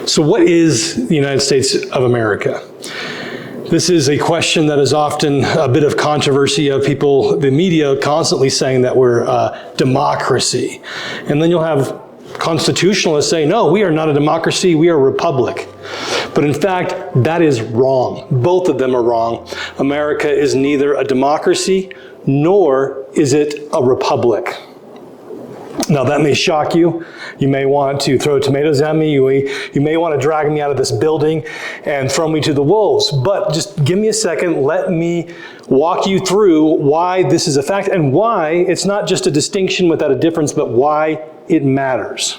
So what is the United States of America? This is a question that is often a bit of controversy of people, the media constantly saying that we're a democracy. And then you'll have constitutionalists say, no, we are not a democracy, we are a republic. But in fact, that is wrong. Both of them are wrong. America is neither a democracy, nor is it a republic. Now that may shock you. You may want to throw tomatoes at me. You may want to drag me out of this building and throw me to the wolves. But just give me a second. Let me walk you through why this is a fact and why it's not just a distinction without a difference, but why it matters.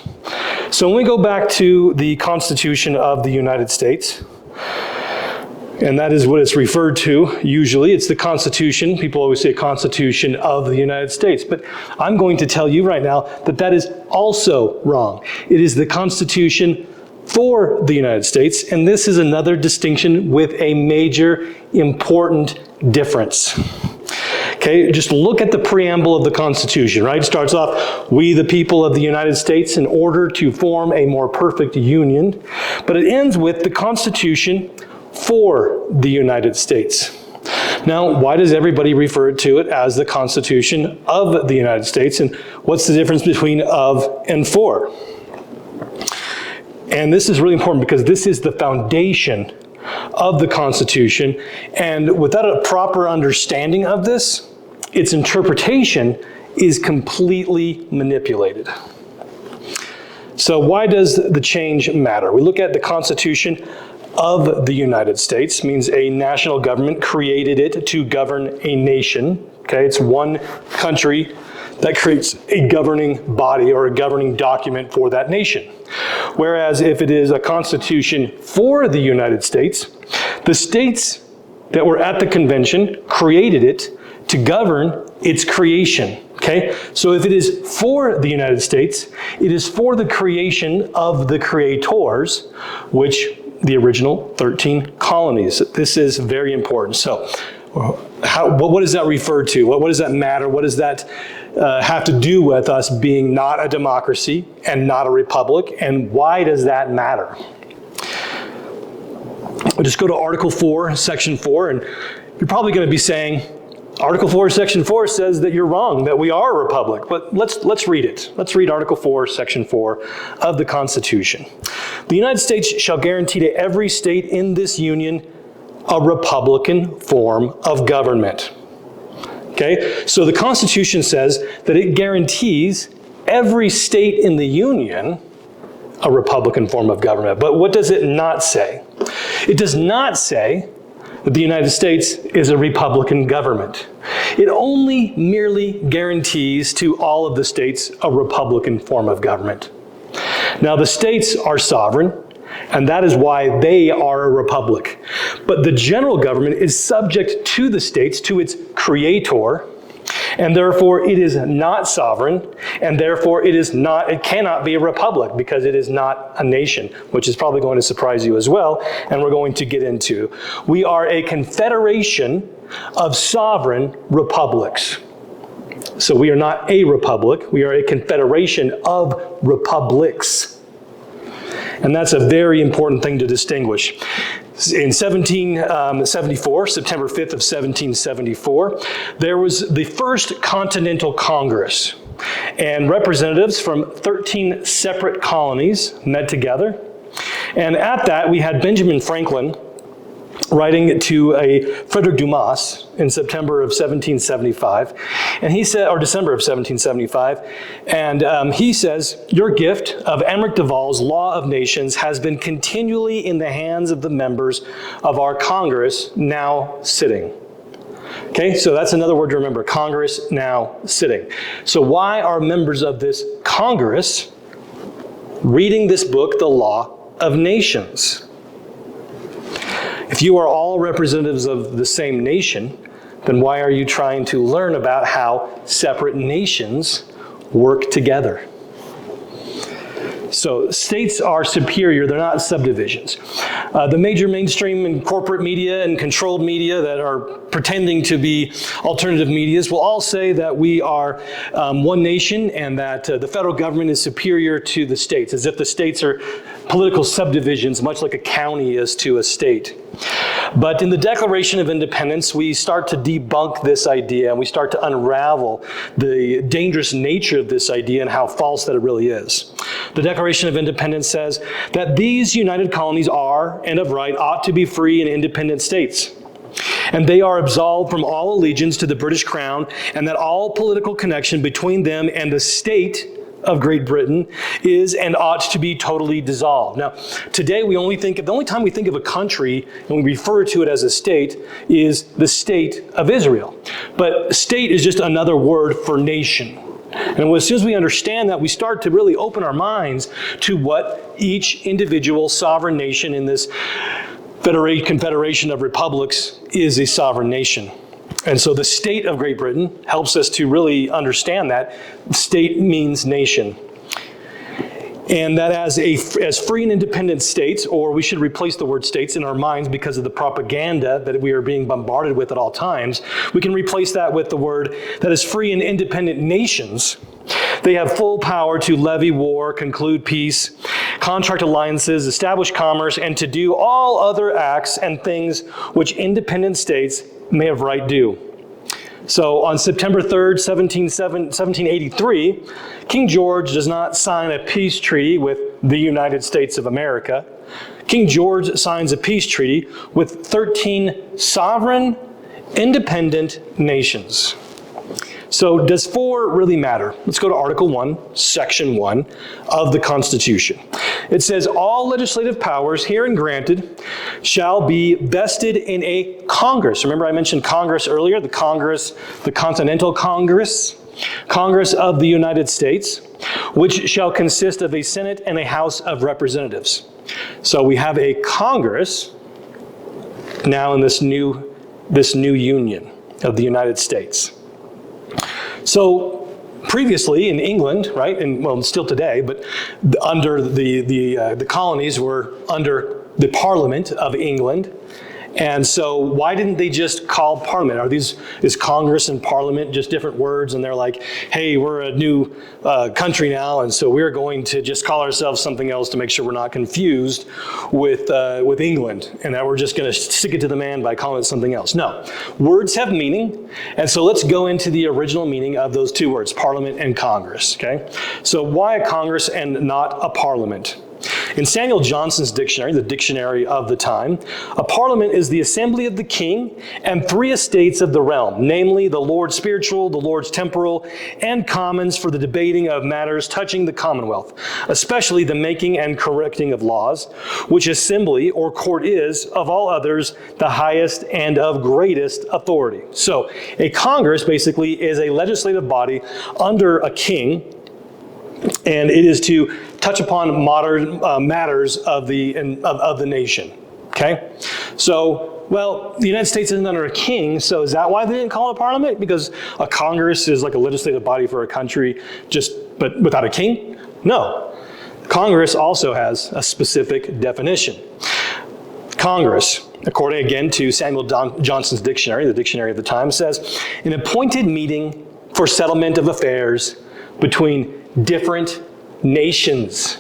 So when we go back to the Constitution of the United States, and that is what it's referred to usually. It's the Constitution. People always say Constitution of the United States. But I'm going to tell you right now that that is also wrong. It is the Constitution for the United States. And this is another distinction with a major important difference. Okay, just look at the preamble of the Constitution, right? It starts off, we the people of the United States in order to form a more perfect union. But it ends with the Constitution for the United States. Now, why does everybody refer to it as the Constitution of the United States? And what's the difference between of and for? And this is really important because this is the foundation of the Constitution. And without a proper understanding of this, its interpretation is completely manipulated. So why does the change matter? We look at the Constitution of the United States, means a national government created it to govern a nation. Okay, it's one country that creates a governing body or a governing document for that nation. Whereas if it is a constitution for the United States, the states that were at the convention created it to govern its creation. Okay, so if it is for the United States, it is for the creation of the creators, which the original 13 colonies. This is very important. So what does that refer to? What does that matter? What does that have to do with us being not a democracy and not a republic? And why does that matter? We'll just go to Article 4, Section 4, and you're probably going to be saying, Article 4, Section 4 says that you're wrong, that we are a republic. But let's read it. Let's read Article 4, Section 4 of the Constitution. The United States shall guarantee to every state in this union a republican form of government. Okay, so the Constitution says that it guarantees every state in the union a republican form of government. But what does it not say? It does not say that the United States is a republican government. It only merely guarantees to all of the states a republican form of government. Now, the states are sovereign, and that is why they are a republic. But the general government is subject to the states, to its creator, and therefore it is not sovereign, and therefore it cannot be a republic because it is not a nation, which is probably going to surprise you as well, and we're going to get into. We are a confederation of sovereign republics. So we are not a republic, we are a confederation of republics. And that's a very important thing to distinguish. In 1774, September 5th of 1774, there was the first Continental Congress, and representatives from 13 separate colonies met together. And at that, we had Benjamin Franklin writing to a Frederick Dumas in September of 1775, and he said, or December of 1775, and he says, your gift of Emmerich de Val's Law of Nations has been continually in the hands of the members of our Congress now sitting. Okay, so that's another word to remember, Congress now sitting. So why are members of this Congress reading this book, the Law of Nations? If you are all representatives of the same nation, then why are you trying to learn about how separate nations work together? So states are superior, they're not subdivisions. The major mainstream and corporate media and controlled media that are pretending to be alternative medias will all say that we are one nation and that the federal government is superior to the states, as if the states are political subdivisions, much like a county is to a state. But in the Declaration of Independence, we start to debunk this idea, and we start to unravel the dangerous nature of this idea and how false that it really is. The Declaration of Independence says that these united colonies are, and of right, ought to be free and independent states. And they are absolved from all allegiance to the British Crown, and that all political connection between them and the state of Great Britain is and ought to be totally dissolved. Now, today the only time we think of a country and we refer to it as a state is the state of Israel. But state is just another word for nation. And as soon as we understand that, we start to really open our minds to what each individual sovereign nation in this confederation of republics is a sovereign nation. And so the state of Great Britain helps us to really understand that state means nation. And that as free and independent states, or we should replace the word states in our minds because of the propaganda that we are being bombarded with at all times, we can replace that with the word that is free and independent nations. They have full power to levy war, conclude peace, contract alliances, establish commerce, and to do all other acts and things which independent states may of right do. So on September 3rd, 1783, King George does not sign a peace treaty with the United States of America. King George signs a peace treaty with 13 sovereign, independent nations. So does 4 really matter? Let's go to Article 1, Section 1 of the Constitution. It says, all legislative powers herein granted shall be vested in a Congress. Remember I mentioned Congress earlier, the Congress, the Continental Congress of the United States, which shall consist of a Senate and a House of Representatives. So we have a Congress now in this new union of the United States. So previously in England, right, and well, still today, but under the colonies were under the Parliament of England. And so why didn't they just call Parliament? Is Congress and Parliament just different words? And they're like, hey, we're a new country now, and so we're going to just call ourselves something else to make sure we're not confused with England, and that we're just going to stick it to the man by calling it something else. No, words have meaning, and so let's go into the original meaning of those two words, Parliament and Congress, okay? So why a Congress and not a Parliament? In Samuel Johnson's dictionary, the dictionary of the time, a parliament is the assembly of the king and 3 estates of the realm, namely the Lords spiritual, the Lords temporal, and commons for the debating of matters touching the commonwealth, especially the making and correcting of laws, which assembly or court is, of all others, the highest and of greatest authority. So a Congress basically is a legislative body under a king, and it is to touch upon modern matters of the nation. Okay, so well, the United States isn't under a king, so is that why they didn't call it a parliament? Because a Congress is like a legislative body for a country, but without a king? No, Congress also has a specific definition. Congress, according again to Samuel Johnson's dictionary, the dictionary of the time, says an appointed meeting for settlement of affairs between different nations.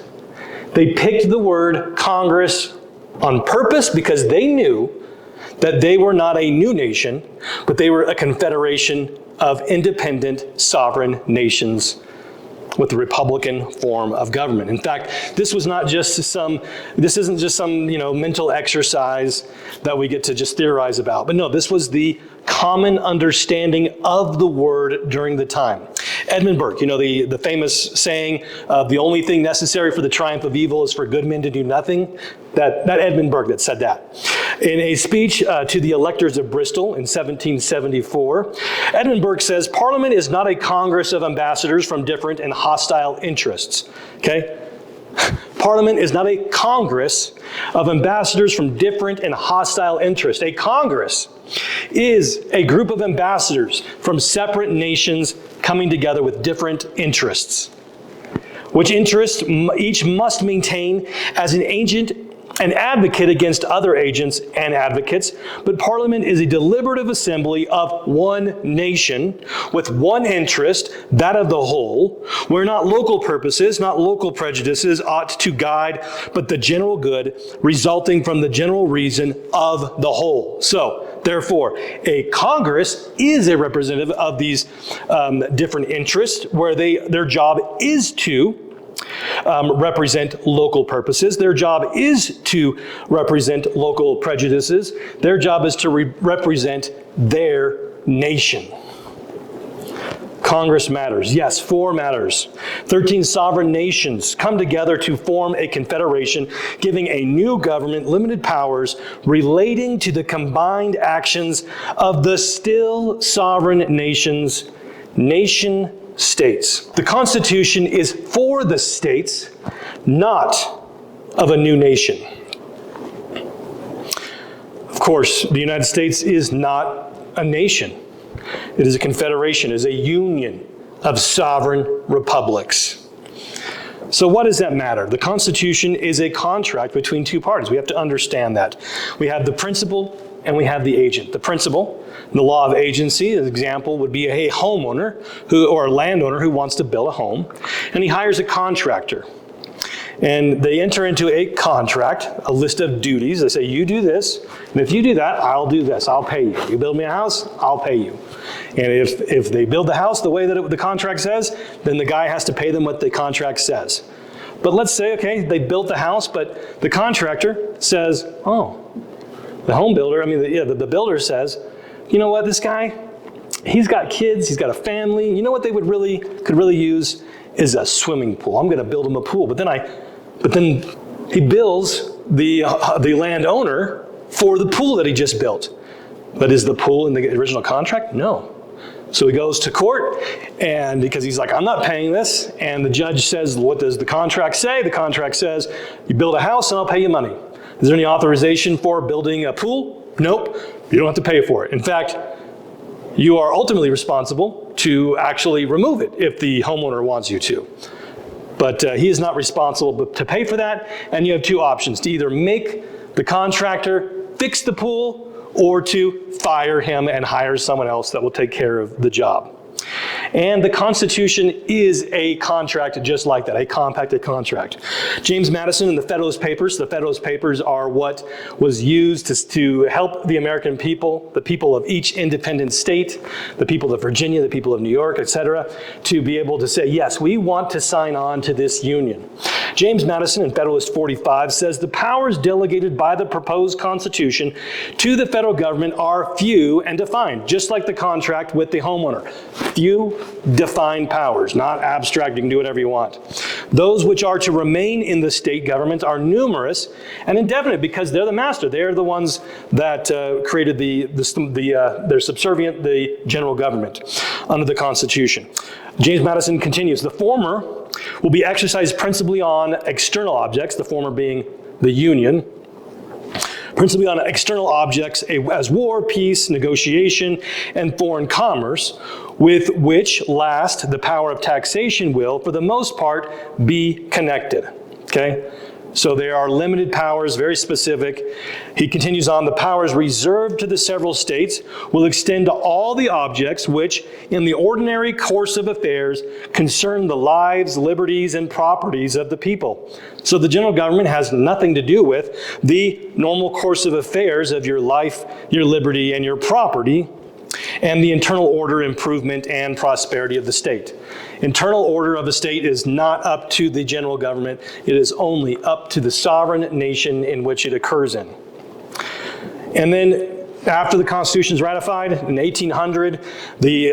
They picked the word Congress on purpose because they knew that they were not a new nation, but they were a confederation of independent sovereign nations with the Republican form of government. In fact, this isn't just some mental exercise that we get to just theorize about. But no, this was the common understanding of the word during the time. Edmund Burke, the famous saying of the only thing necessary for the triumph of evil is for good men to do nothing. That Edmund Burke that said that. In a speech to the electors of Bristol in 1774, Edmund Burke says, Parliament is not a congress of ambassadors from different and hostile interests. Okay? Parliament is not a congress of ambassadors from different and hostile interests. A congress is a group of ambassadors from separate nations coming together with different interests, which interests each must maintain as an agent an advocate against other agents and advocates, but Parliament is a deliberative assembly of one nation with one interest, that of the whole, where not local purposes, not local prejudices ought to guide, but the general good resulting from the general reason of the whole. So, therefore, a Congress is a representative of these different interests, where their job is to represent local purposes. Their job is to represent local prejudices. Their job is to represent their nation. Congress matters. Yes, 4 matters. 13 sovereign nations come together to form a confederation, giving a new government limited powers relating to the combined actions of the still sovereign nations, nation states. The Constitution is for the states, not of a new nation. Of course, the United States is not a nation. It is a confederation, it is a union of sovereign republics. So what does that matter? The Constitution is a contract between two parties. We have to understand that. We have the principal and we have the agent. The principal, the law of agency, an example would be a homeowner or a landowner who wants to build a home, and he hires a contractor. And they enter into a contract, a list of duties. They say, you do this, and if you do that, I'll do this. I'll pay you. You build me a house, I'll pay you. And if they build the house the way that the contract says, then the guy has to pay them what the contract says. But let's say, okay, they built the house, but the contractor says, oh, the home builder, the builder says, you know what, this guy, he's got kids, he's got a family. You know what they could really use is a swimming pool. I'm going to build him a pool. But then he bills the landowner for the pool that he just built. But is the pool in the original contract? No. So he goes to court, and because he's like, I'm not paying this, and the judge says, what does the contract say? The contract says, you build a house and I'll pay you money. Is there any authorization for building a pool? Nope. You don't have to pay for it. In fact, you are ultimately responsible to actually remove it if the homeowner wants you to. But he is not responsible to pay for that, and you have 2 options: to either make the contractor fix the pool or to fire him and hire someone else that will take care of the job. And the Constitution is a contract just like that, a compacted contract. James Madison and the Federalist Papers are what was used to help the American people, the people of each independent state, the people of Virginia, the people of New York, etc., to be able to say, yes, we want to sign on to this union. James Madison in Federalist 45 says the powers delegated by the proposed Constitution to the federal government are few and defined, just like the contract with the homeowner. Few defined powers, not abstract, you can do whatever you want. Those which are to remain in the state government are numerous and indefinite because they're the master. They're the ones that created they're subservient the general government under the Constitution. James Madison continues, the former will be exercised principally on external objects, the former being the Union, principally on external objects as war, peace, negotiation, and foreign commerce, with which last the power of taxation will, for the most part, be connected. Okay? So there are limited powers, very specific. He continues on, the powers reserved to the several states will extend to all the objects which, in the ordinary course of affairs, concern the lives, liberties, and properties of the people. So the general government has nothing to do with the normal course of affairs of your life, your liberty, and your property, and the internal order, improvement, and prosperity of the state. Internal order of a state is not up to the general government. It is only up to the sovereign nation in which it occurs in. And then after the Constitution is ratified in 1800,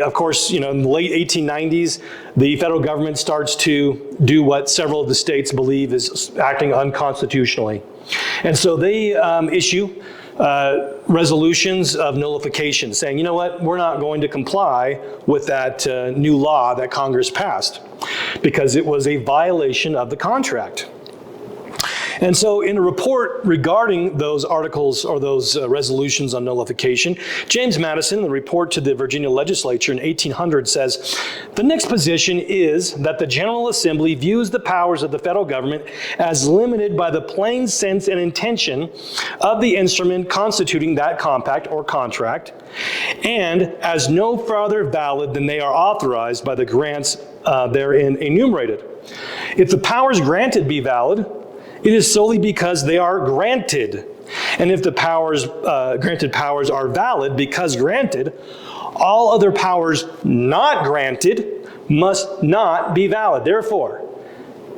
of course, in the late 1890s, the federal government starts to do what several of the states believe is acting unconstitutionally. And so they issue resolutions of nullification saying, you know what, we're not going to comply with that new law that Congress passed because it was a violation of the contract. And so in a report regarding those articles or those resolutions on nullification, James Madison, in the report to the Virginia legislature in 1800 says, "The next position is that the General Assembly views the powers of the federal government as limited by the plain sense and intention of the instrument constituting that compact or contract, and as no farther valid than they are authorized by the grants therein enumerated. If the powers granted be valid, it is solely because they are granted. And if the granted powers are valid because granted, all other powers not granted must not be valid. Therefore,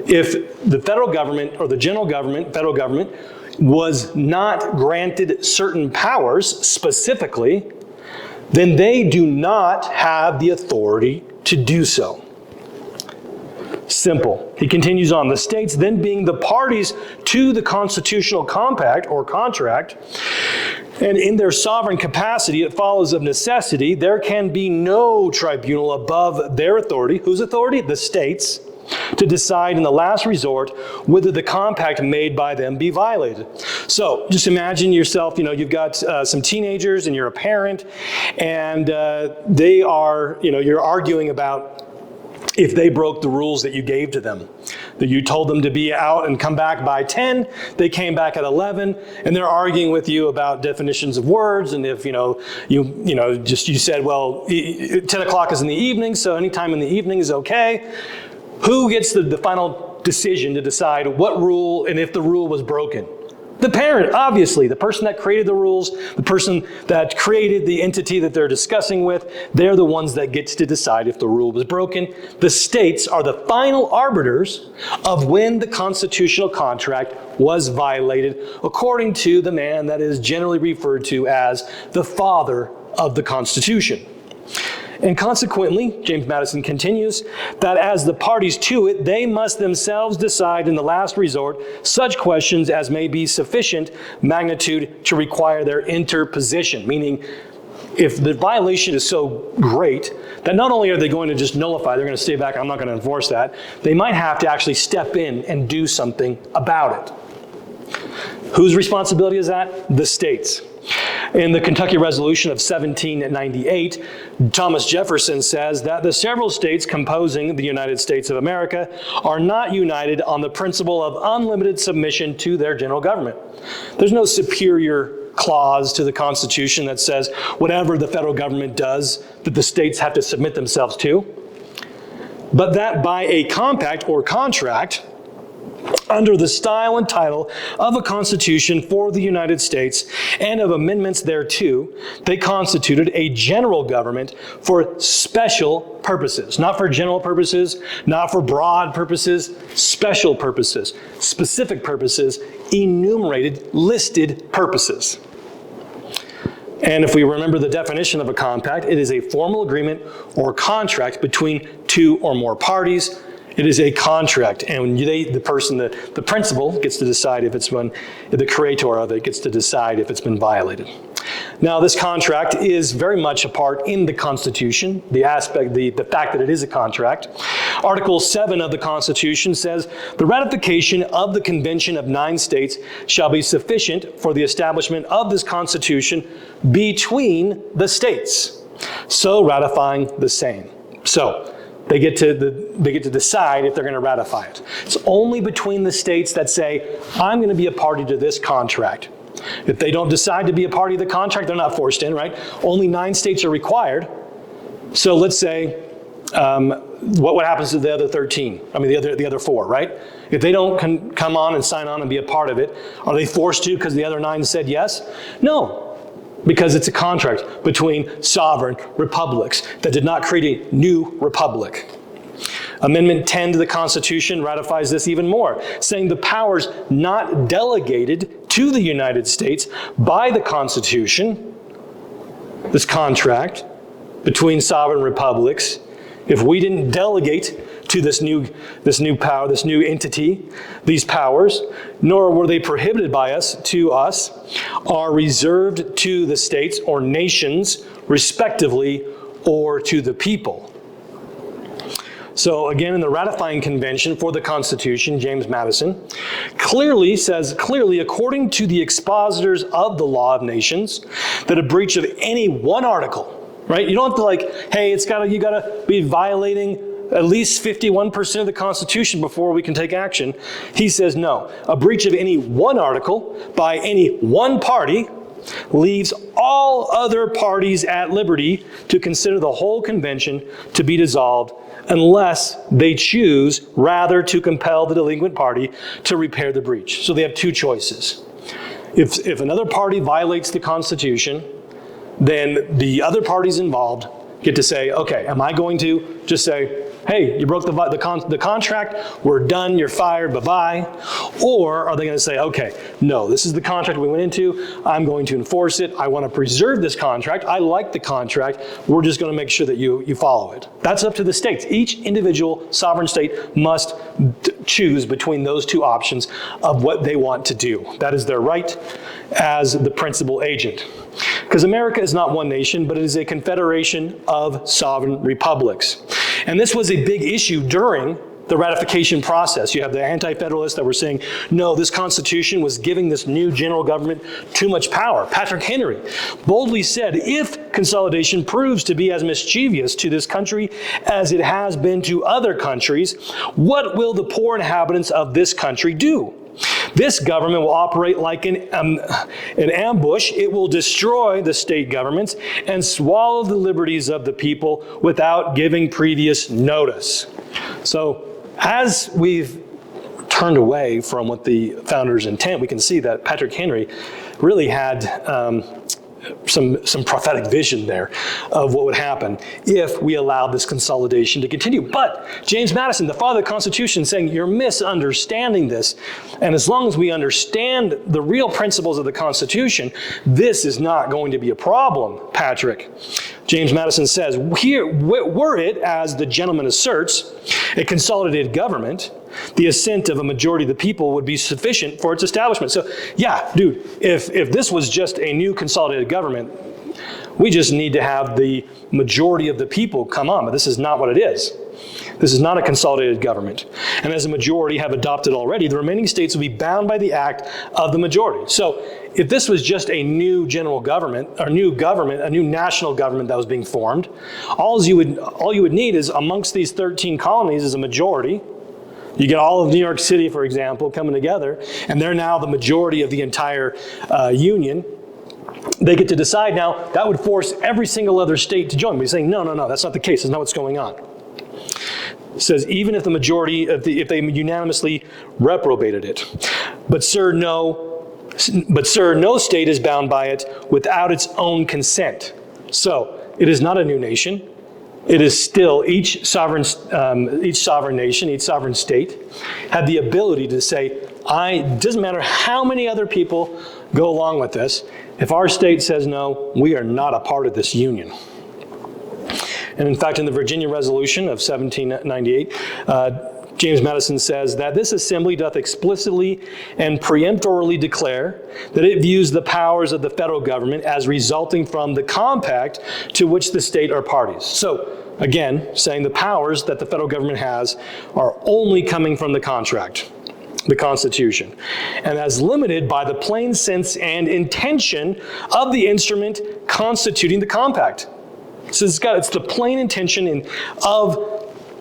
if the federal government or the federal government, was not granted certain powers specifically, then they do not have the authority to do so." Simple. He continues on. "The states then being the parties to the constitutional compact or contract, and in their sovereign capacity, it follows of necessity, there can be no tribunal above their authority." Whose authority? The states. "To decide in the last resort whether the compact made by them be violated." So just imagine yourself, you've got some teenagers and you're a parent, and they are, you're arguing about if they broke the rules that you gave to them. That you told them to be out and come back by 10, they came back at 11, and they're arguing with you about definitions of words, and if you said, well, 10 o'clock is in the evening, so anytime in the evening is okay. Who gets the final decision to decide what rule and if the rule was broken? The parent, obviously, the person that created the rules, the person that created the entity that they're discussing with, they're the ones that gets to decide if the rule was broken. The states are the final arbiters of when the constitutional contract was violated, according to the man that is generally referred to as the father of the Constitution. And consequently, James Madison continues, that as the parties to it, they must themselves decide in the last resort such questions as may be sufficient magnitude to require their interposition. Meaning, if the violation is so great that not only are they going to just nullify, they're going to stay back, I'm not going to enforce that, they might have to actually step in and do something about it. Whose responsibility is that? The states. In the Kentucky Resolution of 1798, Thomas Jefferson says that the several states composing the United States of America are not united on the principle of unlimited submission to their general government. There's no superior clause to the Constitution that says whatever the federal government does, that the states have to submit themselves to, but that by a compact or contract, under the style and title of a constitution for the United States and of amendments thereto, they constituted a general government for special purposes. Not for general purposes, not for broad purposes, special purposes, specific purposes, enumerated, listed purposes. And if we remember the definition of a compact, it is a formal agreement or contract between two or more parties. It is a contract, and the principal gets to decide if it's been, the creator of it gets to decide if it's been violated. Now, this contract is very much a part in the Constitution, the fact that it is a contract. Article 7 of the Constitution says, "The ratification of the Convention of 9 states shall be sufficient for the establishment of this Constitution between the states, so ratifying the same." So, they get to decide if they're going to ratify it. It's only between the states that say, I'm going to be a party to this contract. If they don't decide to be a party to the contract, they're not forced in, right? Only 9 states are required. So let's say, what happens to the other 13? I mean, the other 4, right? If they don't come on and sign on and be a part of it, are they forced to because the other 9 said yes? No. Because it's a contract between sovereign republics that did not create a new republic. Amendment 10 to the Constitution ratifies this even more, saying the powers not delegated to the United States by the Constitution, this contract between sovereign republics, if we didn't delegate to this new power, this new entity, these powers, nor were they prohibited by us, are reserved to the states or nations, respectively, or to the people. So again, in the ratifying convention for the Constitution, James Madison says clearly, according to the expositors of the law of nations, that a breach of any one article, right? You don't have to hey, you gotta be violating at least 51% of the Constitution before we can take action. He says no, a breach of any one article by any one party leaves all other parties at liberty to consider the whole convention to be dissolved unless they choose rather to compel the delinquent party to repair the breach. So they have two choices. If another party violates the Constitution, then the other parties involved get to say, okay, am I going to just say, hey, you broke the contract, we're done, you're fired, bye-bye? Or are they going to say, okay, no, this is the contract we went into, I'm going to enforce it, I want to preserve this contract, I like the contract, we're just going to make sure that you follow it. That's up to the states. Each individual sovereign state must choose between those two options of what they want to do. That is their right as the principal agent. Because America is not one nation, but it is a confederation of sovereign republics. And this was a big issue during the ratification process. You have the anti-federalists that were saying, no, this Constitution was giving this new general government too much power. Patrick Henry boldly said, if consolidation proves to be as mischievous to this country as it has been to other countries, what will the poor inhabitants of this country do? This government will operate like an ambush. It will destroy the state governments and swallow the liberties of the people without giving previous notice. So as we've turned away from what the founders' intent, we can see that Patrick Henry really had some prophetic vision there of what would happen if we allowed this consolidation to continue. But James Madison, the father of the Constitution, saying you're misunderstanding this. And as long as we understand the real principles of the Constitution, this is not going to be a problem, Patrick. James Madison says, here, were it, as the gentleman asserts, a consolidated government, the assent of a majority of the people would be sufficient for its establishment. So yeah, dude, if this was just a new consolidated government, we just need to have the majority of the people come on, but this is not what it is. This is not a consolidated government. And as a majority have adopted already, the remaining states will be bound by the act of the majority. So if this was just a new general government, or a new national government that was being formed, all you would need is amongst these 13 colonies is a majority. You get all of New York City, for example, coming together, and they're now the majority of the entire union. They get to decide now. That would force every single other state to join. But he's saying, no, that's not the case. That's not what's going on. It says, even if the majority, if they unanimously reprobated it. But sir, no state is bound by it without its own consent. So it is not a new nation. It is still each sovereign nation, each sovereign state had the ability to say, it doesn't matter how many other people go along with this. If our state says no, we are not a part of this union. And in fact, in the Virginia Resolution of 1798, James Madison says that this assembly doth explicitly and peremptorily declare that it views the powers of the federal government as resulting from the compact to which the state are parties. So again, saying the powers that the federal government has are only coming from the contract, the Constitution, and as limited by the plain sense and intention of the instrument constituting the compact. So it's the plain intention of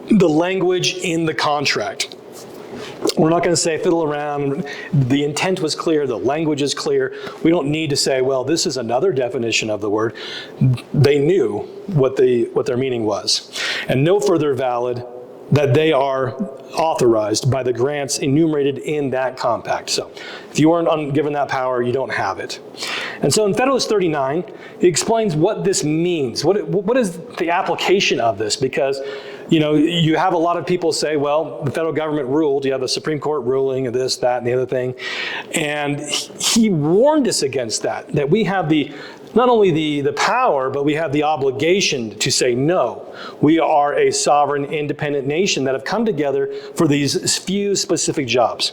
the language in the contract. We're not going to say fiddle around. The intent was clear. The language is clear. We don't need to say, well, this is another definition of the word. They knew what their meaning was. And no further valid that they are authorized by the grants enumerated in that compact. So if you weren't given that power, you don't have it. And so in Federalist 39, he explains what this means. What is the application of this? Because you have a lot of people say, well, the federal government ruled, you have the Supreme Court ruling of this, that, and the other thing. And he warned us against that we have not only the power, but we have the obligation to say no. We are a sovereign, independent nation that have come together for these few specific jobs.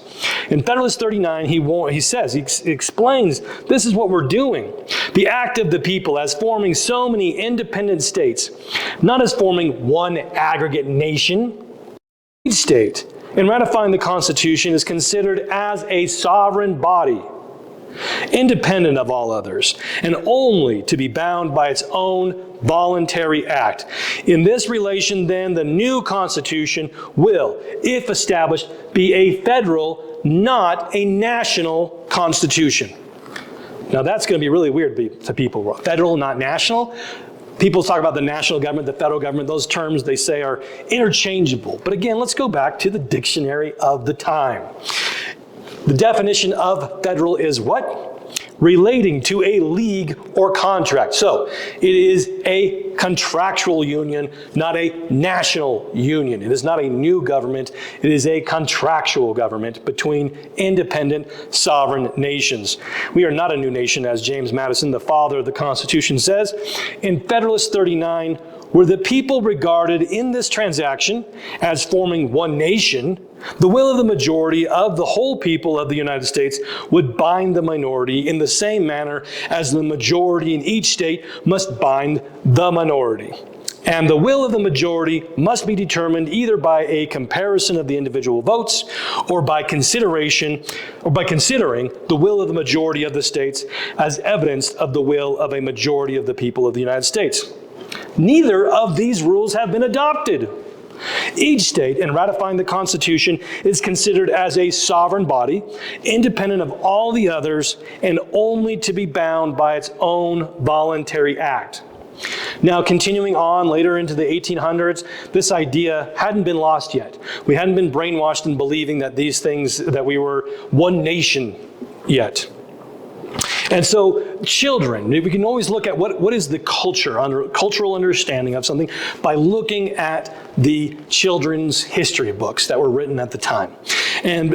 In Federalist 39, he explains, this is what we're doing. The act of the people as forming so many independent states, not as forming one aggregate nation, Each state, in ratifying the Constitution, is considered as a sovereign body, independent of all others, and only to be bound by its own voluntary act. In this relation, then, the new Constitution will, if established, be a federal, not a national Constitution. Now, that's going to be really weird to people. Federal, not national. People talk about the national government, the federal government. Those terms, they say, are interchangeable. But again, let's go back to the dictionary of the time. The definition of federal is what? Relating to a league or contract. So it is a contractual union, not a national union. It is not a new government. It is a contractual government between independent sovereign nations. We are not a new nation, as James Madison, the father of the Constitution, says. In Federalist 39, were the people regarded in this transaction as forming one nation, the will of the majority of the whole people of the United States would bind the minority in the same manner as the majority in each state must bind the minority. And the will of the majority must be determined either by a comparison of the individual votes or by considering the will of the majority of the states as evidence of the will of a majority of the people of the United States. Neither of these rules have been adopted. Each state, in ratifying the Constitution, is considered as a sovereign body, independent of all the others, and only to be bound by its own voluntary act. Now, continuing on later into the 1800s, this idea hadn't been lost yet. We hadn't been brainwashed in believing that these things, that we were one nation yet. And so children, we can always look at what is the cultural understanding of something by looking at the children's history books that were written at the time. And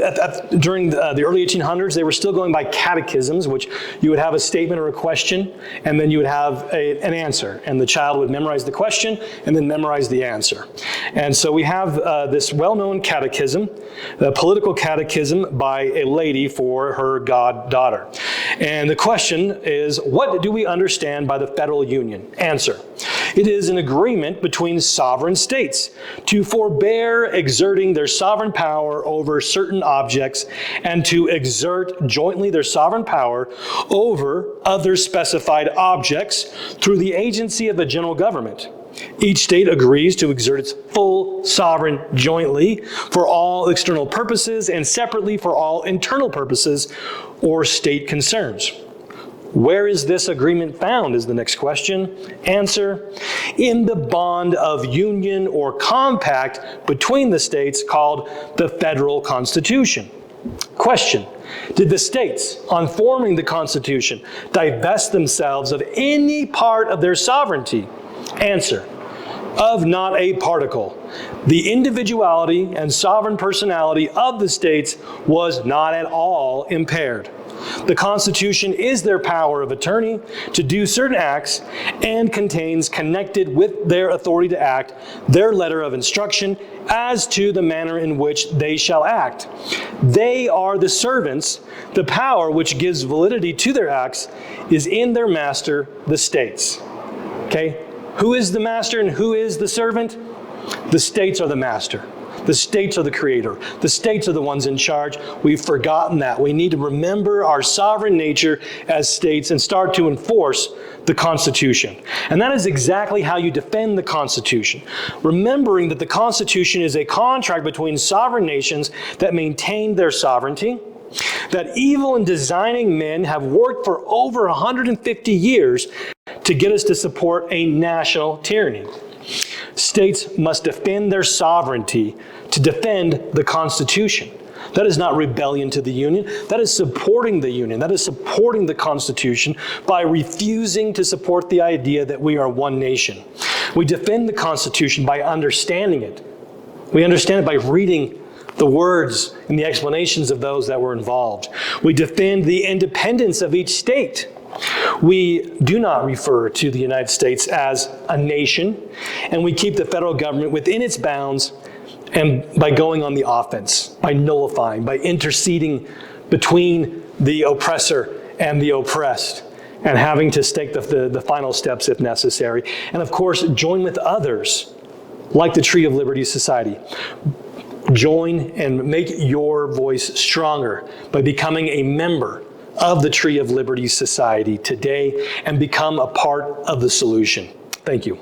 during the early 1800s, they were still going by catechisms, which you would have a statement or a question, and then you would have an answer. And the child would memorize the question and then memorize the answer. And so we have this well-known catechism, the political catechism by a lady for her goddaughter. And the question is, what do we understand by the federal union? Answer: it is an agreement between sovereign states to forbear exerting their sovereign power over certain objects and to exert jointly their sovereign power over other specified objects through the agency of a general government. Each state agrees to exert its full sovereign jointly for all external purposes and separately for all internal purposes or state concerns. Where is this agreement found is the next question. Answer: in the bond of union or compact between the states called the Federal Constitution. Question: did the states, on forming the Constitution, divest themselves of any part of their sovereignty? Answer: of not a particle. The individuality and sovereign personality of the states was not at all impaired. The Constitution is their power of attorney to do certain acts and contains, connected with their authority to act, their letter of instruction as to the manner in which they shall act. They are the servants. The power which gives validity to their acts is in their master, the states. Okay? Who is the master and who is the servant? The states are the master. The states are the creator. The states are the ones in charge. We've forgotten that. We need to remember our sovereign nature as states and start to enforce the Constitution. And that is exactly how you defend the Constitution. Remembering that the Constitution is a contract between sovereign nations that maintain their sovereignty, that evil and designing men have worked for over 150 years to get us to support a national tyranny. States must defend their sovereignty to defend the Constitution. That is not rebellion to the Union. That is supporting the Union. That is supporting the Constitution by refusing to support the idea that we are one nation. We defend the Constitution by understanding it. We understand it by reading the words and the explanations of those that were involved. We defend the independence of each state. We do not refer to the United States as a nation, and we keep the federal government within its bounds and by going on the offense, by nullifying, by interceding between the oppressor and the oppressed, and having to take the final steps if necessary. And of course, join with others, like the Tree of Liberty Society. Join and make your voice stronger by becoming a member of the Tree of Liberty Society today and become a part of the solution. Thank you.